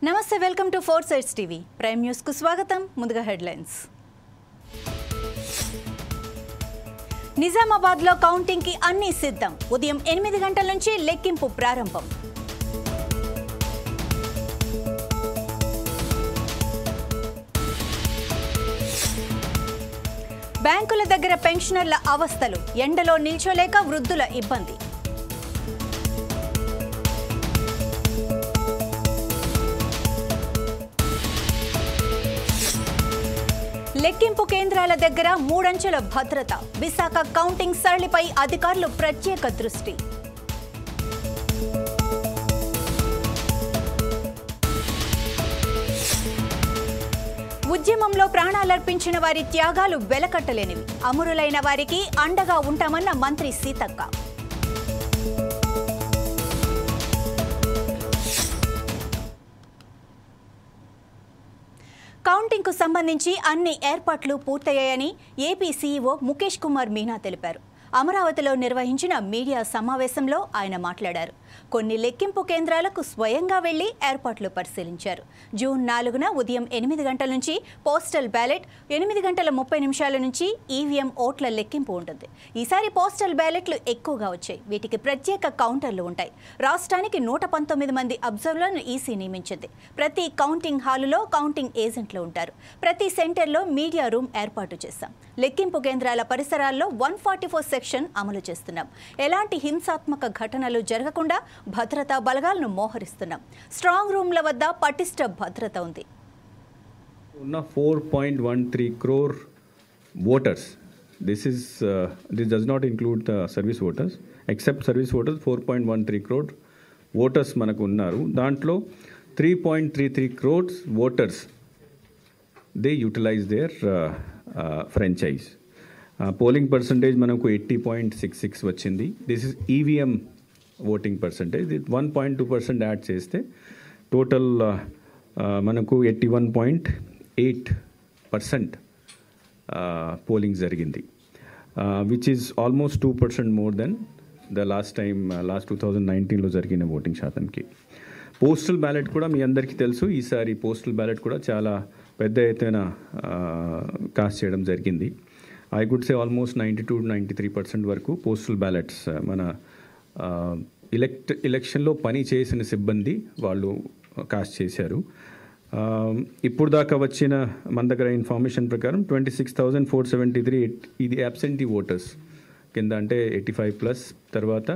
నమస్తే, welcome to four sides TV prime news కు స్వాగతం. ముందుగా హెడ్లైన్స్. నిజామాబాద్ లో కౌంటింగ్ కి అన్ని సిద్ధం. ఉదయం 8 గంటల నుంచి లెక్కింపు ప్రారంభం. బ్యాంకుల దగ్గర పెన్షనర్ల అవస్థలు. ఎండలో నిల్చోలేక వృద్ధుల ఇబ్బంది. లెక్కింపు కేంద్రాల దగ్గర 3 అంచెల భద్రత. విశాఖ కౌంటింగ్ సరళిపై అధికారులు ప్రత్యేక దృష్టి. ఉద్యమంలో ప్రాణాలర్పించిన వారి త్యాగాలు వెలకట్టలేనివి. అమరులైన వారికి అండగా ఉంటామన్న మంత్రి సీతక్క. కౌంటింగ్ కు సంబంధించి అన్ని ఏర్పాట్లు పూర్తయ్యాయని ఏపీ సీఈఓ ముఖేష్ కుమార్ మీనా తెలిపారు. అమరావతిలో నిర్వహించిన మీడియా సమావేశంలో ఆయన మాట్లాడారు. కొన్ని లెక్కింపు కేంద్రాలకు స్వయంగా వెళ్లి ఏర్పాట్లు పరిశీలించారు. జూన్ 4న ఉదయం 8 గంటల నుంచి పోస్టల్ బ్యాలెట్, 8 గంటల 30 నిమిషాల నుంచి ఈవీఎం ఓట్ల లెక్కింపు ఉంటుంది. ఈసారి పోస్టల్ బ్యాలెట్లు ఎక్కువగా వచ్చాయి. వీటికి ప్రత్యేక కౌంటర్లు ఉంటాయి. రాష్ట్రానికి 119 మంది అబ్జర్వర్లను ఈసీ నియమించింది. ప్రతి కౌంటింగ్ హాలులో కౌంటింగ్ ఏజెంట్లు ఉంటారు. ప్రతి సెంటర్లో మీడియా రూమ్ ఏర్పాటు చేశాం. లెక్కింపు కేంద్రాల పరిసరాల్లో 144 సెక్షన్ అమలు చేస్తున్నాం. ఎలాంటి హింసాత్మక ఘటనలు జరగకుండా భద్రతా బలగాలను మోహరిస్తున్నాం. స్ట్రాంగ్ రూమ్ల వద్ద పటిష్ట భద్రత ఉంది. 4.13 crore voters. This does not include the service voters. Except service voters, 4.13 crore voters మనకు ఉన్నారు. దాంట్లో 3.33 crores voters they utilize their franchise. Polling percentage మనకు 80.66 వచ్చింది. This is EVM voting percentage. 1.2% add చేస్తే టోటల్ మనకు 81.8% పోలింగ్ జరిగింది, which is almost 2% more than the last 2019లో జరిగిన ఓటింగ్ శాతంకి. పోస్టల్ బ్యాలెట్ కూడా మీ అందరికీ తెలుసు. ఈసారి పోస్టల్ బ్యాలెట్ కూడా చాలా పెద్ద ఎత్తున కాస్ట్ చేయడం జరిగింది. ఐ కుడ్ సే ఆల్మోస్ట్ 92-93% వరకు పోస్టల్ బ్యాలెట్స్ మన ఎలక్షన్లో పని చేసిన సిబ్బంది వాళ్ళు కాస్ట్ చేశారు. ఇప్పుడు దాకా వచ్చిన మన దగ్గర ఇన్ఫర్మేషన్ ప్రకారం 26,473 ఇది అబ్సెంటీ ఓటర్స్ కింద, అంటే 85+. తర్వాత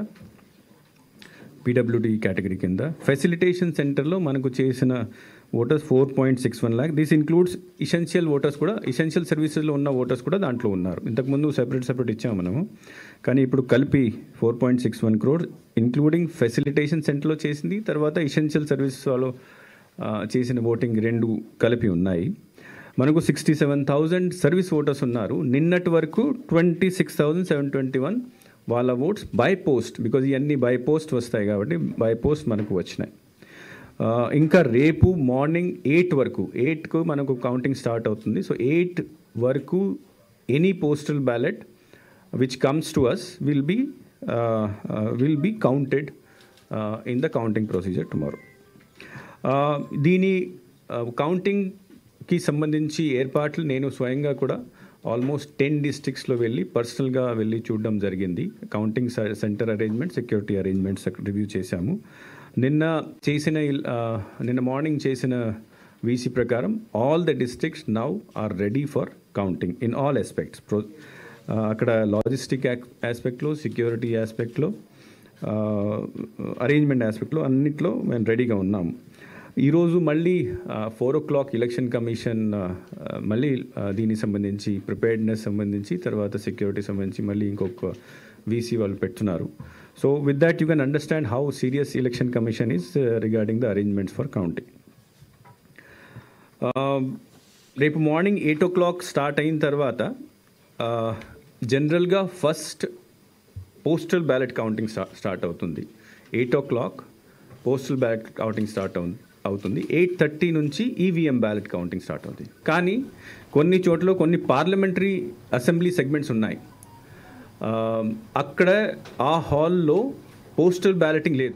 పీడబ్ల్యూడీ కేటగిరీ కింద. ఫెసిలిటేషన్ సెంటర్లో మనకు చేసిన voters 4.61 lakh. This includes essential voters కూడా, ఇసెన్షియల్ సర్వీసెస్లో ఉన్న ఓటర్స్ కూడా దాంట్లో ఉన్నారు. ఇంతకుముందు సెపరేట్ ఇచ్చాము మనము, కానీ ఇప్పుడు కలిపి 4.61 crore ఇంక్లూడింగ్ ఫెసిలిటేషన్ సెంటర్లో చేసింది, తర్వాత ఇసెన్షియల్ సర్వీస్ వాళ్ళు చేసిన ఓటింగ్ రెండు కలిపి ఉన్నాయి. మనకు 67,000 సర్వీస్ ఓటర్స్ ఉన్నారు. నిన్నటి వరకు 26,721 వాళ్ళ ఓట్స్ బై పోస్ట్, బికాజ్ ఇవన్నీ బై పోస్ట్ వస్తాయి కాబట్టి బై పోస్ట్ మనకు వచ్చినాయి. ఇంకా రేపు మార్నింగ్ 8 వరకు, 8కు మనకు కౌంటింగ్ స్టార్ట్ అవుతుంది. సో 8 వరకు any postal ballot which comes to us will be counted in the counting procedure tomorrow. దీని కౌంటింగ్కి సంబంధించి ఏర్పాట్లు నేను స్వయంగా కూడా ఆల్మోస్ట్ 10 డిస్ట్రిక్ట్స్లో పర్సనల్గా వెళ్ళి చూడడం జరిగింది. Counting centre arrangement, security arrangements review చేశాము. నిన్న మార్నింగ్ చేసిన వీసీ ప్రకారం all the districts now are ready for counting in all aspects. అక్కడ లాజిస్టిక్ ఆస్పెక్ట్లో, సెక్యూరిటీ ఆస్పెక్ట్లో, అరేంజ్మెంట్ ఆస్పెక్ట్లో అన్నిట్లో మేము రెడీగా ఉన్నాము. ఈరోజు మళ్ళీ 4 o'clock ఎలక్షన్ కమిషన్ మళ్ళీ దీనికి సంబంధించి ప్రిపేర్డ్నెస్ సంబంధించి, తర్వాత సెక్యూరిటీ సంబంధించి మళ్ళీ ఇంకొక వీసీ వాళ్ళు పెడుతున్నారు. So with that you can understand how serious election commission is regarding the arrangements for counting. రేపు మార్నింగ్ 8 o'clock స్టార్ట్ అయిన తర్వాత జనరల్గా first postal ballot counting start అవుతుంది. 8 o'clock postal ballot counting start అవుతుంది. 8:30 నుంచి ఈవీఎం బ్యాలెట్ కౌంటింగ్ స్టార్ట్ అవుతుంది. కానీ కొన్ని చోట్ల కొన్ని పార్లమెంటరీ అసెంబ్లీ సెగ్మెంట్స్ ఉన్నాయి. అక్కడ ఆ హాల్లో పోస్టల్ బ్యాలెటింగ్ లేదు.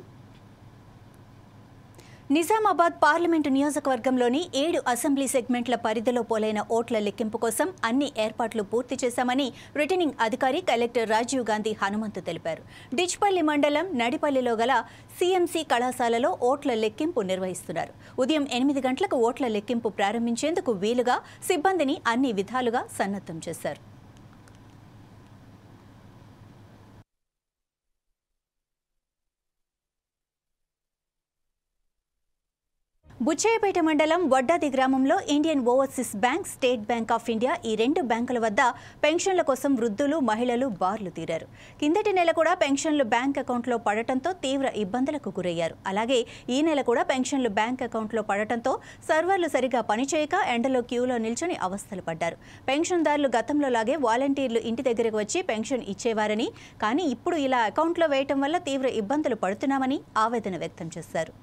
నిజామాబాద్ పార్లమెంటు నియోజకవర్గంలోని 7 అసెంబ్లీ సెగ్మెంట్ల పరిధిలో పోలైన ఓట్ల లెక్కింపు కోసం అన్ని ఏర్పాట్లు పూర్తి చేశామని రిటర్నింగ్ అధికారి కలెక్టర్ రాజీవ్ గాంధీ హనుమంతు తెలిపారు. డిచ్పల్లి మండలం నడిపల్లిలో గల సిఎంసి కళాశాలలో ఓట్ల లెక్కింపు నిర్వహిస్తున్నారు. ఉదయం 8 గంటలకు ఓట్ల లెక్కింపు ప్రారంభించేందుకు వీలుగా సిబ్బందిని అన్ని విధాలుగా సన్నద్ధం చేశారు. బుచ్చయ్యపేట మండలం వడ్డాది గ్రామంలో Indian overseas bank, state bank of India ఈ 2 బ్యాంకుల వద్ద పెన్షన్ల కోసం వృద్ధులు, మహిళలు బార్లు తీరారు. కిందటి నెల కూడా పెన్షన్లు బ్యాంక్ అకౌంట్లో పడటంతో తీవ్ర ఇబ్బందులకు గురయ్యారు. అలాగే ఈ నెల కూడా పెన్షన్లు బ్యాంక్ అకౌంట్లో పడటంతో సర్వర్లు సరిగా పనిచేయక ఎండలో క్యూలో నిల్చొని అవస్థలు పడ్డారు. పెన్షన్దారులు గతంలో లాగే వాలంటీర్లు ఇంటి దగ్గరకు వచ్చి పెన్షన్ ఇచ్చేవారని, కానీ ఇప్పుడు ఇలా అకౌంట్లో వేయటం వల్ల తీవ్ర ఇబ్బందులు పడుతున్నామని ఆవేదన వ్యక్తం చేశారు.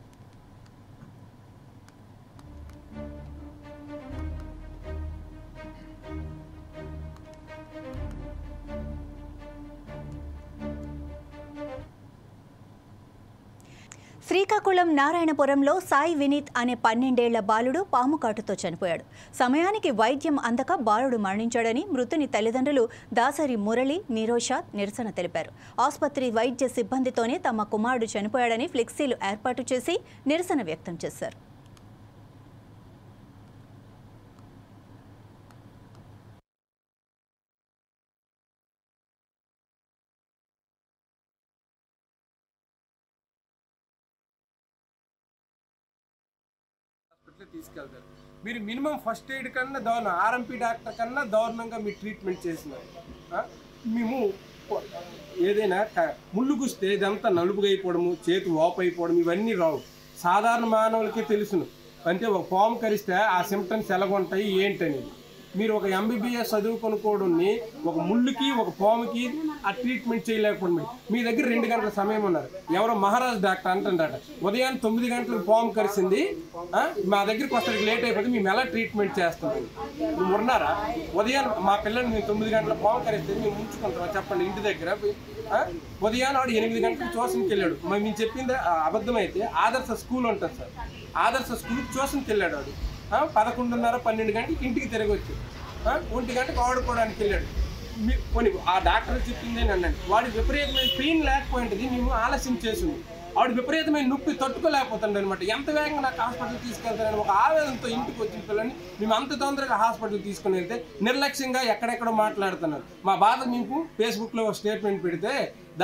శ్రీకాకుళం నారాయణపురంలో సాయి వినీత్ అనే 12 ఏళ్ల బాలుడు పాము కాటుతో చనిపోయాడు. సమయానికి వైద్యం అందక బాలుడు మరణించాడని మృతుని తల్లిదండ్రులు దాసరి మురళి, నిరోషాద్ నిరసన తెలిపారు. ఆసుపత్రి వైద్య సిబ్బందితోనే తమ కుమారుడు చనిపోయాడని ఫ్లెక్సీలు ఏర్పాటు చేసి నిరసన వ్యక్తం చేశారు. తీసుకెళ్తారు. మీరు మినిమం ఫస్ట్ ఎయిడ్ కన్నా దారుణం, ఆర్ఎంపీ డాక్టర్ కన్నా దారుణంగా మీరు ట్రీట్మెంట్ చేసినారు. మేము ఏదైనా ముళ్ళు గుస్తే ఇదంతా నలుపుగా అయిపోవడము, చేతి వాపు అయిపోవడం ఇవన్నీ రావు. సాధారణ మానవులకి తెలుసును. అంటే ఒక పాము కరిస్తే ఆ సిమ్టమ్స్ ఎలాగుంటాయి ఏంటనేది. మీరు ఒక ఎంబీబీఎస్ చదువుకొనుకోవడాన్ని ఒక ముళ్ళుకి ఒక పాముకి ఆ ట్రీట్మెంట్ చేయలేకపోవడం. మీ దగ్గర 2 గంటల సమయం ఉన్నారు. ఎవరో మహారాజ్ డాక్టర్ అంటుందట, ఉదయాన్నే 9 గంటలకు పాము కరిసింది, మా దగ్గరికి వస్తే లేట్ అయిపోతే మేము ఎలా ట్రీట్మెంట్ చేస్తాం? మీరు ఉన్నారా? ఉదయం మా పిల్లల్ని మేము 9 గంటల పాము కరిస్తే మేము ఉంచుకుంటాం చెప్పండి ఇంటి దగ్గర. ఉదయాన్ని వాడు 8 గంటలకు ట్యూషన్కి వెళ్ళాడు. మేము చెప్పింది అబద్ధమైతే ఆదర్శ స్కూల్ ఉంటుంది సార్, ఆదర్శ స్కూల్కి ట్యూషన్కి వెళ్ళాడు. వాడు 11:30, 12 గంటలకు ఇంటికి తిరగొచ్చు. 1 గంటకు ఆడుకోవడానికి వెళ్ళాడు. కొన్ని ఆ డాక్టర్ చెప్పింది అన్నాడు. వాడికి విపరీతమైన పెయిన్ లేకపోయింది, మేము ఆలస్యం చేసింది. వాడు విపరీతమైన నొప్పి తట్టుకోలేకపోతుంది అనమాట. ఎంత వేగంగా నాకు హాస్పిటల్ తీసుకెళ్తానని ఒక ఆవేదనతో ఇంటికి వచ్చిన పిల్లల్ని మేము అంత తొందరగా హాస్పిటల్ తీసుకుని వెళ్తే నిర్లక్ష్యంగా ఎక్కడెక్కడో మాట్లాడుతున్నారు. మా బాధ మీకు ఫేస్బుక్లో ఒక స్టేట్మెంట్ పెడితే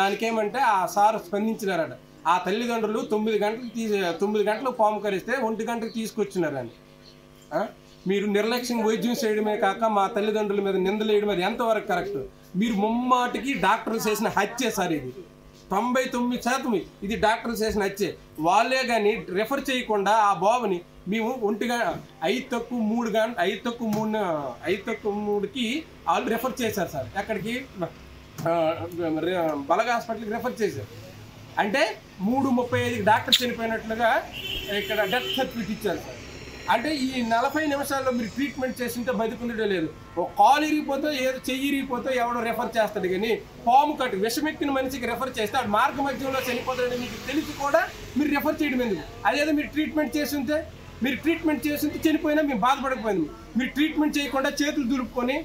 దానికేమంటే ఆ సార్ స్పందించినారట. ఆ తల్లిదండ్రులు 9 గంటలకు పాము కరిస్తే 1 గంటకు తీసుకొచ్చినారని. మీరు నిర్లక్ష్యం వైద్యం చేయడమే కాక మా తల్లిదండ్రుల మీద నిందలు వేయడం అది ఎంతవరకు కరెక్ట్? మీరు ముమ్మాటికి డాక్టర్లు చేసిన హత్యే సార్ ఇది. 99% ఇది డాక్టర్లు చేసిన హత్యే. వాళ్ళే కానీ రెఫర్ చేయకుండా ఆ బాబుని మేము 5:03కి వాళ్ళు రెఫర్ చేశారు సార్. ఎక్కడికి? బలగ హాస్పిటల్కి రెఫర్ చేశారు. అంటే 3:35కి డాక్టర్ చనిపోయినట్లుగా ఇక్కడ డెత్ సర్టిఫికేట్ ఇచ్చారు సార్. అంటే ఈ 40 నిమిషాల్లో మీరు ట్రీట్మెంట్ చేస్తుంటే బతికుండడే లేదు. ఒక కాలు ఇరిగిపోతే ఏదో చెయ్యి ఇరిగిపోతే ఎవడో రెఫర్ చేస్తాడు, కానీ పాము కట్టు విషమెక్కిన మనిషికి రెఫర్ చేస్తే ఆ మార్గ మధ్యంలో చనిపోతాడని మీకు తెలిసి కూడా మీరు రెఫర్ చేయడం ఎందుకు? అదేదో మీరు ట్రీట్మెంట్ చేస్తుంటే చనిపోయినా మేము బాధపడకపోయింది. మీరు ట్రీట్మెంట్ చేయకుండా చేతులు దులుపుకొని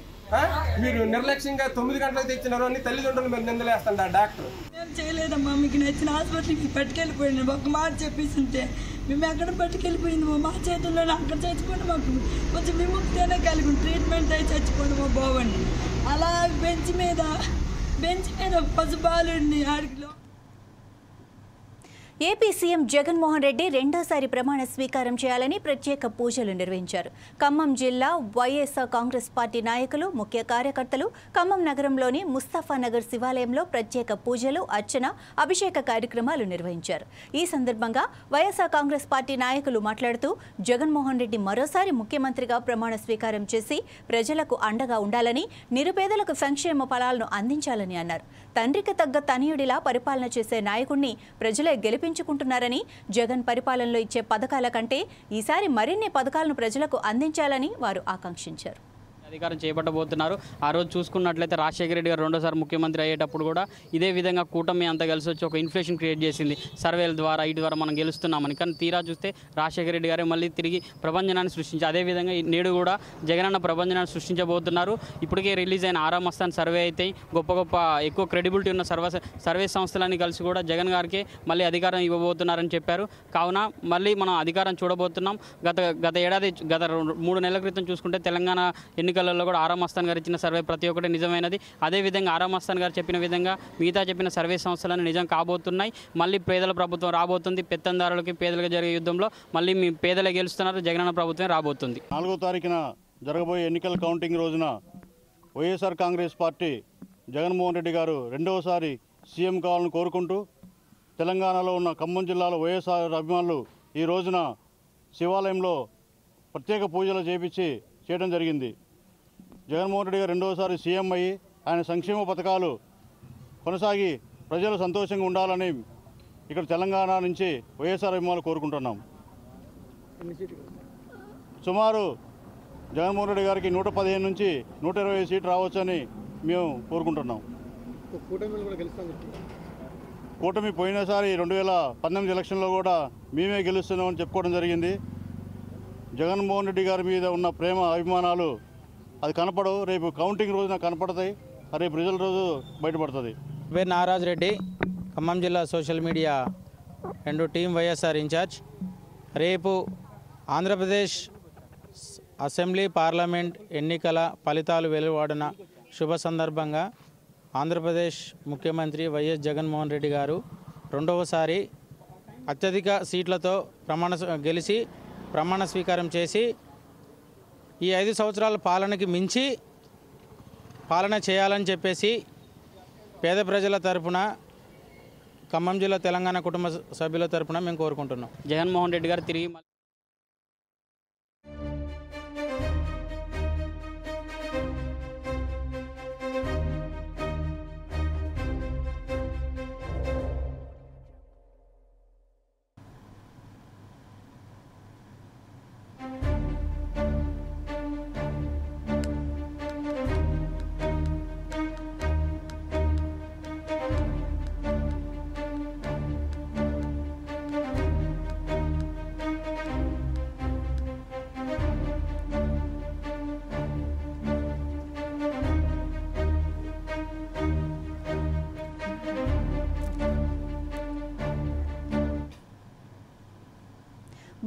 మీరు నిర్లక్ష్యంగా 9 గంటలకు తెచ్చినారు అని తల్లిదండ్రుల మీద నిందలేస్తాడు ఆ డాక్టర్. మేము చేయలేదమ్మా, మీకు నచ్చిన హాస్పిటల్కి పట్టుకెళ్ళిపోయింది. ఒక మాట చెప్పేసింటే మేము ఎక్కడ పట్టుకెళ్ళిపోయింది మా చేతుల్లో అక్కడ చచ్చిపోండి, మాకు కొంచెం విముక్తేనే కలిగి ట్రీట్మెంట్ అయి చచ్చిపోండి మా బావండి. అలా బెంచ్ మీద పసుబాలుడిని ఆడికిలో. ఏపీ సీఎం జగన్మోహన్ రెడ్డి రెండోసారి ప్రమాణ స్వీకారం చేయాలని ప్రత్యేక పూజలు నిర్వహించారు. ఖమ్మం జిల్లా వైఎస్ఆర్ కాంగ్రెస్ పార్టీ నాయకులు, ముఖ్య కార్యకర్తలు ఖమ్మం నగరంలోని ముస్తాఫానగర్ శివాలయంలో ప్రత్యేక పూజలు, అర్చన, అభిషేక కార్యక్రమాలు నిర్వహించారు. ఈ సందర్భంగా వైఎస్ఆర్ కాంగ్రెస్ పార్టీ నాయకులు మాట్లాడుతూ జగన్మోహన్ రెడ్డి మరోసారి ముఖ్యమంత్రిగా ప్రమాణ స్వీకారం చేసి ప్రజలకు అండగా ఉండాలని, నిరుపేదలకు సంక్షేమ ఫలాలను అందించాలని అన్నారు. తండ్రికి తగ్గ తనయుడిలా పరిపాలన చేసే నాయకుడిని ప్రజలే గెలిపించుకుంటున్నారని, జగన్ పరిపాలనలో ఇచ్చే పథకాల కంటే ఈసారి మరిన్ని పథకాలను ప్రజలకు అందించాలని వారు ఆకాంక్షించారు. అధికారం చేపట్టబోతున్నారు. ఆ రోజు చూసుకున్నట్లయితే రాజశేఖర రెడ్డి గారు రెండోసారి ముఖ్యమంత్రి అయ్యేటప్పుడు కూడా ఇదే విధంగా కూటమి అంతా కలిసి వచ్చి ఒక ఇన్ఫ్లేషన్ క్రియేట్ చేసింది సర్వేల ద్వారా వీటి ద్వారా మనం గెలుస్తున్నామని. కానీ తీరా చూస్తే రాజశేఖర రెడ్డి గారే మళ్ళీ తిరిగి ప్రభంజనాన్ని సృష్టించి అదేవిధంగా నేడు కూడా జగనన్న ప్రభంజనాన్ని సృష్టించబోతున్నారు. ఇప్పటికే రిలీజ్ అయిన ఆరా మస్తాన్ సర్వే అయితే గొప్ప ఎక్కువ క్రెడిబిలిటీ ఉన్న సర్వే సంస్థలన్నీ కలిసి కూడా జగన్ గారికి మళ్ళీ అధికారం ఇవ్వబోతున్నారని చెప్పారు. కావున మళ్ళీ మనం అధికారం చూడబోతున్నాం. గత ఏడాది 3 నెలల క్రితం చూసుకుంటే తెలంగాణ ఎన్నికలలో కూడా ఆరా మస్తాన్ గారు ఇచ్చిన సర్వే ప్రతి ఒక్కటి నిజమైనది. అదేవిధంగా ఆరా మస్తాన్ గారు చెప్పిన విధంగా మిగతా చెప్పిన సర్వే సంస్థలను నిజం కాబోతున్నాయి. మళ్ళీ పేదల ప్రభుత్వం రాబోతుంది. పెత్తందారులకి పేదలకు జరిగే యుద్ధంలో మళ్ళీ మీ పేదలే గెలుస్తున్నారు. జగనన్న ప్రభుత్వం రాబోతుంది. 4వ తారీఖున జరగబోయే ఎన్నికల కౌంటింగ్ రోజున వైఎస్ఆర్ కాంగ్రెస్ పార్టీ జగన్మోహన్ రెడ్డి గారు రెండవసారి సీఎం కావాలని కోరుకుంటూ తెలంగాణలో ఉన్న ఖమ్మం జిల్లాలో వైఎస్ఆర్ అభిమానులు ఈ రోజున శివాలయంలో ప్రత్యేక పూజలు చేయడం జరిగింది. జగన్మోహన్ రెడ్డి గారు రెండవసారి సీఎం అయ్యి ఆయన సంక్షేమ పథకాలు కొనసాగి ప్రజలు సంతోషంగా ఉండాలని ఇక్కడ తెలంగాణ నుంచి వైఎస్ఆర్ అభిమానులు కోరుకుంటున్నాం. సుమారు జగన్మోహన్ రెడ్డి గారికి 115 నుంచి 120 సీట్లు రావచ్చని మేము కోరుకుంటున్నాం. కూటమి పోయినసారి 2018 ఎలక్షన్లో కూడా మేమే గెలుస్తున్నామని చెప్పుకోవడం జరిగింది. జగన్మోహన్ రెడ్డి గారి మీద ఉన్న ప్రేమ అభిమానాలు అది కనపడవు. రేపు కౌంటింగ్ రోజున కనపడతాయి. రేపు రిజల్ట్ రోజు బయటపడుతుంది. పేరు నారాజ్ రెడ్డి, ఖమ్మం జిల్లా social media 2 team YSR incharge. రేపు ఆంధ్రప్రదేశ్ అసెంబ్లీ పార్లమెంట్ ఎన్నికల ఫలితాలు వెలువడిన శుభ సందర్భంగా ఆంధ్రప్రదేశ్ ముఖ్యమంత్రి వైఎస్ జగన్మోహన్ రెడ్డి గారు రెండవసారి అత్యధిక సీట్లతో గెలిచి ప్రమాణ స్వీకారం చేసి ఈ 5 సంవత్సరాల పాలనకి మించి పాలన చేయాలని చెప్పేసి పేద ప్రజల తరపున ఖమ్మం జిల్లా తెలంగాణ కుటుంబ సభ్యుల తరపున మేము కోరుకుంటున్నాం. జగన్మోహన్ రెడ్డి గారు తిరిగి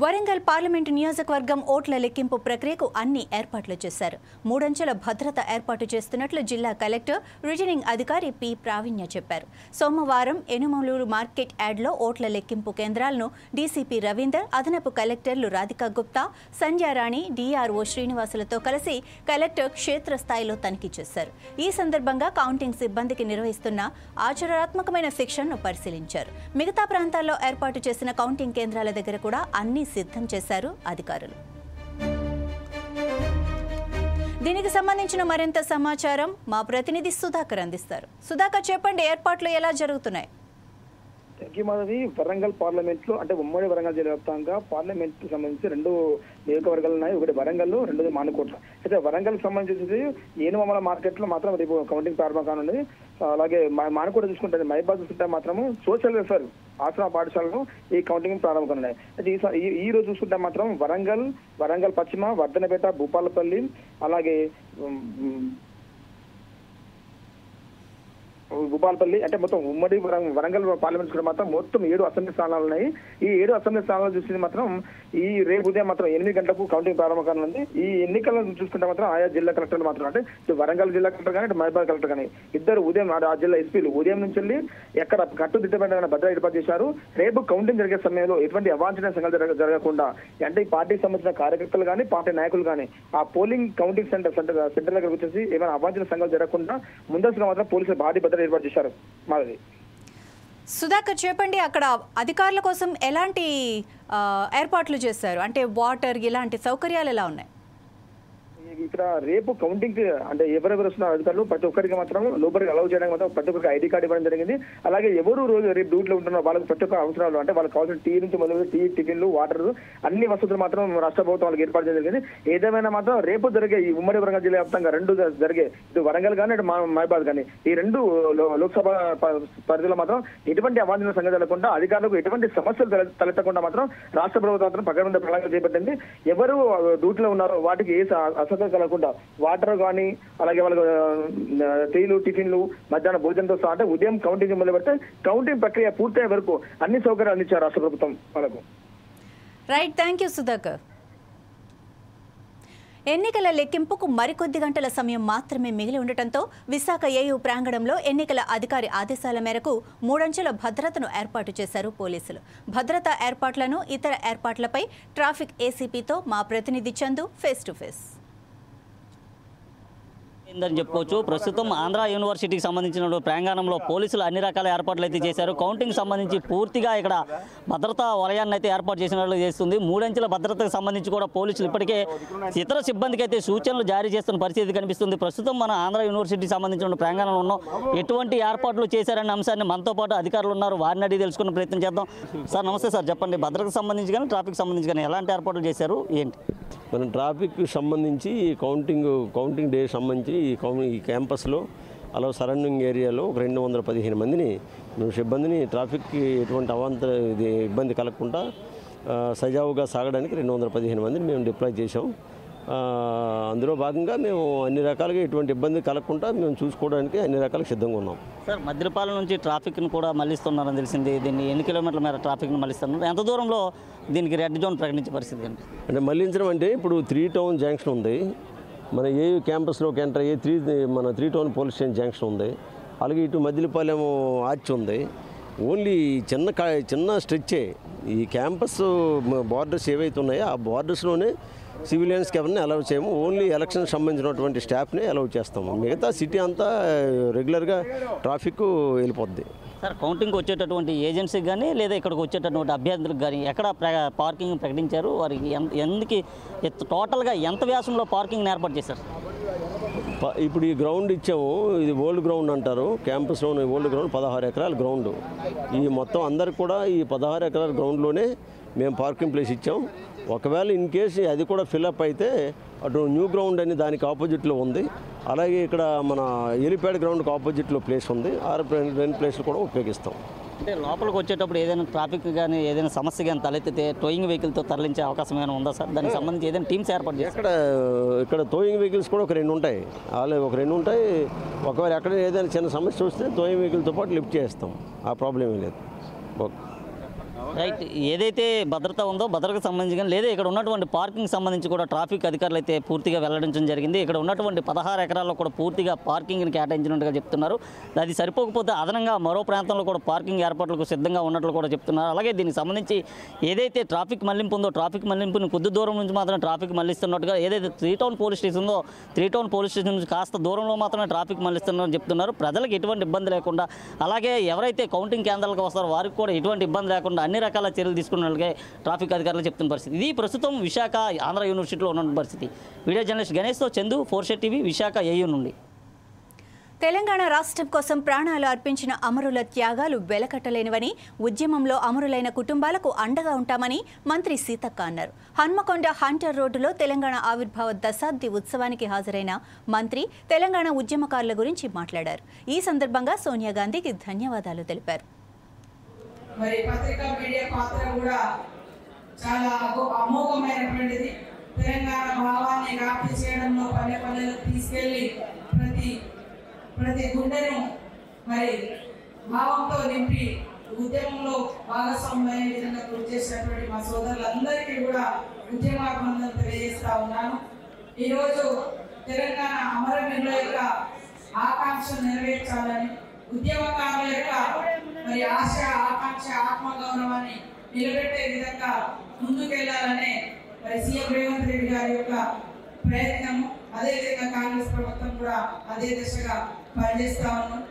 వరంగల్ పార్లమెంటు నియోజకవర్గం ఓట్ల లెక్కింపు ప్రక్రియకు అన్ని ఏర్పాట్లు చేశారు. 3 అంచెల భద్రత ఏర్పాటు చేస్తున్నట్లు జిల్లా కలెక్టర్ రిటర్నింగ్ అధికారి పి ప్రావీణ్య చెప్పారు. సోమవారం ఎనుమలూరు మార్కెట్ యార్డ్లో ఓట్ల లెక్కింపు కేంద్రాలను డీసీపీ రవీందర్, అదనపు కలెక్టర్లు రాధికా గుప్తా, సంధ్యారాణి, డిఆర్ఓ శ్రీనివాసులతో కలిసి కలెక్టర్ క్షేత్రస్థాయిలో తనిఖీ చేశారు. ఈ సందర్భంగా కౌంటింగ్ సిబ్బందికి నిర్వహిస్తున్న ఆచరణాత్మకమైన శిక్షణను పరిశీలించారు. మిగతా ప్రాంతాల్లో ఏర్పాటు చేసిన కౌంటింగ్ కేంద్రాల దగ్గర కూడా అన్ని సిద్ధం చేశారు అధికారులు. దీనికి సంబంధించిన మరింత సమాచారం మా ప్రతినిధి సుధాకర్ అందిస్తారు. సుధాకర్, చెప్పండి, ఏర్పాట్లు ఎలా జరుగుతున్నాయి? మాధవి, వరంగల్ పార్లమెంట్ లో అంటే ఉమ్మడి వరంగల్ జిల్లా వ్యాప్తంగా పార్లమెంట్ సంబంధించి 2 నియోజకవర్గాలు ఉన్నాయి. ఒకటి వరంగల్, రెండోది మానుకోట. అయితే వరంగల్ సంబంధించి ఏనుమల మార్కెట్ లో మాత్రం రేపు కౌంటింగ్ ప్రారంభం కానుంది. అలాగే మానుకోట చూసుకుంటే మైబాద్ చూసుకుంటే మాత్రం సోషల్ వెల్ఫేర్ ఆశ్రమ పాఠశాలను ఈ కౌంటింగ్ ప్రారంభం కానున్నాయి. అయితే ఈ రోజు చూసుకుంటే మాత్రం వరంగల్ పశ్చిమ, వర్ధనపేట, భూపాలపల్లి, అలాగే భూపాలపల్లి అంటే మొత్తం ఉమ్మడి వరంగల్ పార్లమెంట్ కూడా మాత్రం మొత్తం 7 అసెంబ్లీ స్థానాలు ఉన్నాయి. ఈ 7 అసెంబ్లీ స్థానాలు చూసి మాత్రం ఈ రేపు ఉదయం మాత్రం 8 గంటలకు కౌంటింగ్ ప్రారంభం కానుంది. ఈ ఎన్నికలను చూసుకుంటే మాత్రం ఆయా జిల్లా కలెక్టర్లు మాత్రం అంటే వరంగల్ జిల్లా కలెక్టర్ కానీ మహబూబాద్ కలెక్టర్ కానీ ఇద్దరు ఉదయం ఆ జిల్లా ఎస్పీలు ఉదయం నుంచి వెళ్ళి ఎక్కడ కట్టుదిట్టమైన భద్రత ఏర్పాటు చేశారు. రేపు కౌంటింగ్ జరిగే సమయంలో ఎటువంటి అవాంఛనీయ సంఘటనలు జరగకుండా అంటే ఈ పార్టీకి సంబంధించిన కార్యకర్తలు కానీ పార్టీ నాయకులు కానీ ఆ పోలింగ్ కౌంటింగ్ సెంటర్ దగ్గరకు వచ్చేసి ఏమైనా అవాంఛనీయ సంఘటనలు జరగకుండా ముందస్తుగా మాత్రం పోలీసులు భారీ భద్రత ఏర్పాటు చేశారు. మాది సుధాకర్, చెప్పండి, అక్కడ అధికారుల కోసం ఎలాంటి ఏర్పాట్లు చేశారు? అంటే వాటర్ ఇలాంటి సౌకర్యాలు ఎలా ఉన్నాయి? ఇక్కడ రేపు కౌంటింగ్ అంటే ఎవరెవరు వస్తున్న అధికారులు ప్రతి ఒక్కరికి మాత్రం లోపలికి అలౌ చేయడానికి మాత్రం ప్రతి ఒక్కరికి ఐడి కార్డు ఇవ్వడం జరిగింది. అలాగే ఎవరు రోజు రేపు డ్యూటీలో ఉంటున్నారో వాళ్ళకి ప్రతి ఒక్క అవసరాలు అంటే వాళ్ళకి కావాల్సిన టీ నుంచి మొదలు టీ, టిఫిన్లు, వాటర్ అన్ని వసతులు మాత్రం రాష్ట్ర ప్రభుత్వం వాళ్ళకి ఏర్పాటు చేయడం జరిగింది. ఏదేమైనా మాత్రం రేపు జరిగే ఈ ఉమ్మడి వరంగల్ జిల్లా వ్యాప్తంగా 2 జరిగే ఇటు వరంగల్ కానీ ఇటు మహబాద్ కానీ ఈ 2 లోక్సభ పరిధిలో మాత్రం ఎటువంటి అవాంఛనీయ సంఘటనలు లేకుండా అధికారులకు ఎటువంటి సమస్యలు తలెత్తకుండా మాత్రం రాష్ట్ర ప్రభుత్వం మాత్రం పకడ్బందీ ప్రణాళిక చేపట్టింది. ఎవరు డ్యూటీలో ఉన్నారో వాటికి ఏ అసౌకర్యం కలగకుండా వాటర్ కానీ అలాగే వాళ్ళకి టీలు, టిఫిన్లు, మధ్యాహ్నం భోజనంతో సహా అంటే ఉదయం కౌంటింగ్ మొదలు పెడితే కౌంటింగ్ ప్రక్రియ పూర్తయ్యే వరకు అన్ని సౌకర్యాలు అందించారు రాష్ట్ర ప్రభుత్వం వాళ్ళకు. Right, thank you Sudhakar. ఎన్నికల లెక్కింపుకు మరికొద్ది గంటల సమయం మాత్రమే మిగిలి ఉండటంతో విశాఖ ఏయూ ప్రాంగణంలో ఎన్నికల అధికారి ఆదేశాల మేరకు 3 అంచెల భద్రతను ఏర్పాటు చేశారు పోలీసులు. భద్రతా ఏర్పాట్లను, ఇతర ఏర్పాట్లపై ట్రాఫిక్ ఏసీపీతో మా ప్రతినిధి చందు ఫేస్ టు ఫేస్. అని చెప్పుకోవచ్చు. ప్రస్తుతం ఆంధ్ర యూనివర్సిటీకి సంబంధించిన ప్రాంగణంలో పోలీసులు అన్ని రకాల ఏర్పాట్లు అయితే చేశారు. కౌంటింగ్ సంబంధించి పూర్తిగా ఇక్కడ భద్రతా వలయాన్ని అయితే ఏర్పాటు చేసినట్లు చేస్తుంది. 3 అంచెల భద్రతకు సంబంధించి కూడా పోలీసులు ఇప్పటికే ఇతర సిబ్బందికి అయితే సూచనలు జారీ చేస్తున్న పరిస్థితి కనిపిస్తుంది. ప్రస్తుతం మన ఆంధ్ర యూనివర్సిటీకి సంబంధించిన ప్రాంగణంలో ఉన్నాం. ఎటువంటి ఏర్పాట్లు చేశారనే అంశాన్ని మనతో పాటు అధికారులు ఉన్నారు, వారిని అడిగి తెలుసుకునే ప్రయత్నం చేద్దాం. సార్ నమస్తే సార్, చెప్పండి భద్రతకు సంబంధించి కానీ ట్రాఫిక్ సంబంధించి కానీ ఎలాంటి ఏర్పాట్లు చేశారు ఏంటి? మనం ట్రాఫిక్ సంబంధించి కౌంటింగ్ డే సంబంధించి ఈ క్యాంపస్లో అలా సరౌండింగ్ ఏరియాలో ఒక 215 మందిని మేము సిబ్బందిని ట్రాఫిక్కి ఎటువంటి ఇబ్బంది కలగకుండా సజావుగా సాగడానికి 215 మందిని మేము డిప్లాయ్ చేసాం. అందులో భాగంగా మేము అన్ని రకాలుగా ఎటువంటి ఇబ్బంది కలగకుండా మేము చూసుకోవడానికి అన్ని రకాలుగా సిద్ధంగా ఉన్నాం. సార్ మద్దిలపాలెం నుంచి ట్రాఫిక్ను కూడా మళ్లిస్తున్నారని తెలిసింది. దీన్ని ఎన్ని కిలోమీటర్ల మేర ట్రాఫిక్ను మళ్లిస్తున్నారు? ఎంత దూరంలో దీనికి రెడ్ జోన్ ప్రకటించే పరిస్థితి ఏంటి? అంటే మళ్లించడం అంటే ఇప్పుడు 3 టౌన్ జంక్షన్ ఉంది, మన ఏయూ క్యాంపస్లోకి ఎంటర్ అయ్యే మన 3 టౌన్ పోలీస్ స్టేషన్ జంక్షన్ ఉంది, అలాగే ఇటు మద్దిలపాలెం ఆర్చ్ ఉంది. ఓన్లీ చిన్న స్ట్రెచ్చే ఈ క్యాంపస్ బార్డర్స్ ఏవైతే ఉన్నాయో ఆ బార్డర్స్లోనే సివిలియన్స్కి ఎవరిని అలౌ చేయము. ఓన్లీ ఎలక్షన్ సంబంధించినటువంటి స్టాఫ్ని అలౌ చేస్తాము. మిగతా సిటీ అంతా రెగ్యులర్గా ట్రాఫిక్ వెళ్ళిపోద్ది. సార్ కౌంటింగ్కి వచ్చేటటువంటి ఏజెన్సీకి కానీ లేదా ఇక్కడికి వచ్చేటటువంటి అభ్యర్థులకు కానీ ఎక్కడ పార్కింగ్ ప్రకటించారు? వారికి ఎందుకు టోటల్గా ఎంత వ్యాసంలో పార్కింగ్ ఏర్పాటు చేశారు? ఇప్పుడు ఈ గ్రౌండ్ ఇచ్చాము, ఇది ఓల్డ్ గ్రౌండ్ అంటారు. క్యాంపస్లోని ఓల్డ్ గ్రౌండ్ 16 ఎకరాల గ్రౌండ్. ఈ మొత్తం అందరికి కూడా ఈ 16 ఎకరాల గ్రౌండ్లోనే మేము పార్కింగ్ ప్లేస్ ఇచ్చాం. ఒకవేళ ఇన్ కేసు అది కూడా ఫిల్అప్ అయితే అటు న్యూ గ్రౌండ్ అని దానికి ఆపోజిట్లో ఉంది, అలాగే ఇక్కడ మన ఎలిప్యాడ్ గ్రౌండ్కి ఆపోజిట్లో ప్లేస్ ఉంది. ఆ 2 ప్లేస్లు కూడా ఉపయోగిస్తాం. అంటే లోపలికి వచ్చేటప్పుడు ఏదైనా ట్రాఫిక్ కానీ ఏదైనా సమస్య కానీ తలెత్తితే టోయింగ్ వెహికల్తో తరలించే అవకాశం ఏమైనా ఉందా సార్? దానికి సంబంధించి ఏదైనా టీమ్స్ ఏర్పాటు చేస్తారు? ఇక్కడ టోయింగ్ వెహికల్స్ కూడా ఒక 2 ఉంటాయి, అలాగే ఒక 2 ఉంటాయి. ఒకవేళ ఎక్కడ ఏదైనా చిన్న సమస్య వస్తే టోయింగ్ వెహికల్తో పాటు లిఫ్ట్ చేస్తాం, ఆ ప్రాబ్లం ఏం లేదు. Okay right. ఏదైతే భద్రత ఉందో భద్రతకు సంబంధించి కానీ లేదా ఇక్కడ ఉన్నటువంటి పార్కింగ్ సంబంధించి కూడా ట్రాఫిక్ అధికారులు అయితే పూర్తిగా వెల్లడించడం జరిగింది. ఇక్కడ ఉన్నటువంటి 16 ఎకరాల్లో కూడా పూర్తిగా పార్కింగ్ని కేటాయించినట్టుగా చెప్తున్నారు. అది సరిపోకపోతే అదనంగా మరో ప్రాంతంలో కూడా పార్కింగ్ ఏర్పాట్లకు సిద్ధంగా ఉన్నట్లు కూడా చెప్తున్నారు. అలాగే దీనికి సంబంధించి ఏదైతే ట్రాఫిక్ మళ్లింపు ఉందో ట్రాఫిక్ మళ్లింపుని కొద్ది దూరం నుంచి మాత్రమే ట్రాఫిక్ మళ్లిస్తున్నట్టుగా, ఏదైతే 3 టౌన్ పోలీస్ స్టేషన్ ఉందో 3 టౌన్ పోలీస్ స్టేషన్ నుంచి కాస్త దూరంలో మాత్రమే ట్రాఫిక్ మళ్లిస్తున్నారని చెప్తున్నారు. ప్రజలకు ఎటువంటి ఇబ్బంది లేకుండా, అలాగే ఎవరైతే కౌంటింగ్ కేంద్రాలకు వస్తారో వారికి కూడా ఎటువంటి ఇబ్బంది లేకుండా అన్ని రకాల చర్యలు తీసుకున్నట్లుగా ట్రాఫిక్ అధికారులు చెప్తున్న పరిస్థితి. ఇది ప్రస్తుతం విశాఖ ఆంధ్ర యూనివర్సిటీలో ఉన్న పరిస్థితి. వీడియో జర్నలిస్ట్ గణేష్తో చందు, 4 టీవీ, విశాఖ ఏయూ నుండి. తెలంగాణ రాష్ట్రం కోసం ప్రాణాలు అర్పించిన అమరుల త్యాగాలు వెలకట్టలేనివని, ఉద్యమంలో అమరులైన కుటుంబాలకు అండగా ఉంటామని మంత్రి సీతక్క అన్నారు. హన్మకొండ హంటర్ రోడ్డులో తెలంగాణ ఆవిర్భావ దశాబ్ది ఉత్సవానికి హాజరైన మంత్రి తెలంగాణ ఉద్యమకారుల గురించి మాట్లాడారు. ఈ సందర్భంగా సోనియా గాంధీకి ధన్యవాదాలు తెలిపారు. మరి పత్రికా మీడియా పాత్ర కూడా చాలా అమోఘమైనటువంటిది. తెలంగాణ భావాన్ని వ్యాప్తి చేయడంలో పల్లెలకు తీసుకెళ్లి ప్రతి గుండెను మరి భావంతో నింపి ఉద్యమంలో భాగస్వామ్య విధంగా కృషి చేసినటువంటి మా సోదరులందరికీ కూడా ఉద్యమాభినందనలు తెలియజేస్తా ఉన్నాను. ఈరోజు తెలంగాణ అమరవీరుల యొక్క ఆకాంక్ష నెరవేర్చాలని, ఉద్యమకారుల యొక్క మరి ఆశ, ఆకాంక్ష, ఆత్మగౌరవాన్ని నిలబెట్టే విధంగా ముందుకెళ్లాలనే మరి సీఎం రేవంత్ రెడ్డి గారి యొక్క ప్రయత్నము, అదేవిధంగా కాంగ్రెస్ ప్రభుత్వం కూడా అదే దిశగా పనిచేస్తా ఉన్నాం.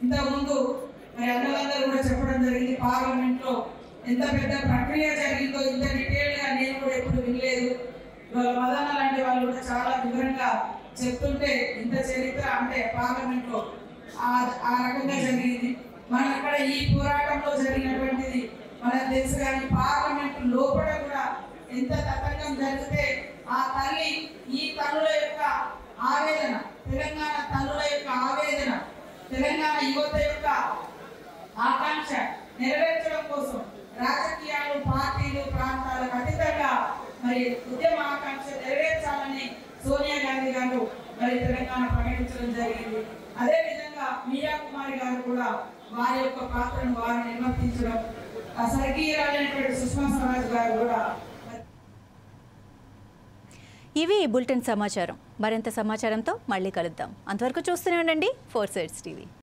ఇంతకుముందు మరి అన్నలందరూ కూడా చెప్పడం జరిగింది, పార్లమెంట్ లో ఎంత పెద్ద ప్రక్రియ జరిగిందో ఇంత డీటెయిల్ గా నేను కూడా ఎప్పుడు వినలేదు. ఇవాళ మదన లాంటి వాళ్ళ వాళ్ళు కూడా చాలా వివరంగా చెప్తుంటే ఇంత చరిత్ర అంటే పార్లమెంట్లో ఆ రకంగా జరిగింది. మన అక్కడ ఈ పోరాటంలో జరిగినటువంటిది మనకు తెలుసు. కానీ పార్లమెంట్ లోపల కూడా ఎంత తతంగం జరిగితే ఆ తల్లి ఈ తల్లుల యొక్క ఆవేదన, తెలంగాణ తల్లుల యొక్క ఆవేదన, తెలంగాణ యువత యొక్క ఆకాంక్ష నెరవేర్చడం కోసం రాజకీయాలు, పార్టీలు, ప్రాంతాలకు అతీతంగా మరి ఉద్యమ ఆకాంక్ష నెరవేర్చాలని సోనియా గాంధీ గారు మరి తెలంగాణ ప్రకటించడం జరిగింది. అదేవిధంగా మీరా కుమారి గారు కూడా వారి యొక్క పాత్రను వారు నిర్వర్తించడం, స్వర్గీయులైనటువంటి సుష్మా స్వరాజ్ గారు కూడా. ఇవి ఈ బులెటిన్ సమాచారం. మరింత సమాచారంతో మళ్ళీ కలుద్దాం. అంతవరకు చూస్తూనే ఉండండి 4 Sides TV.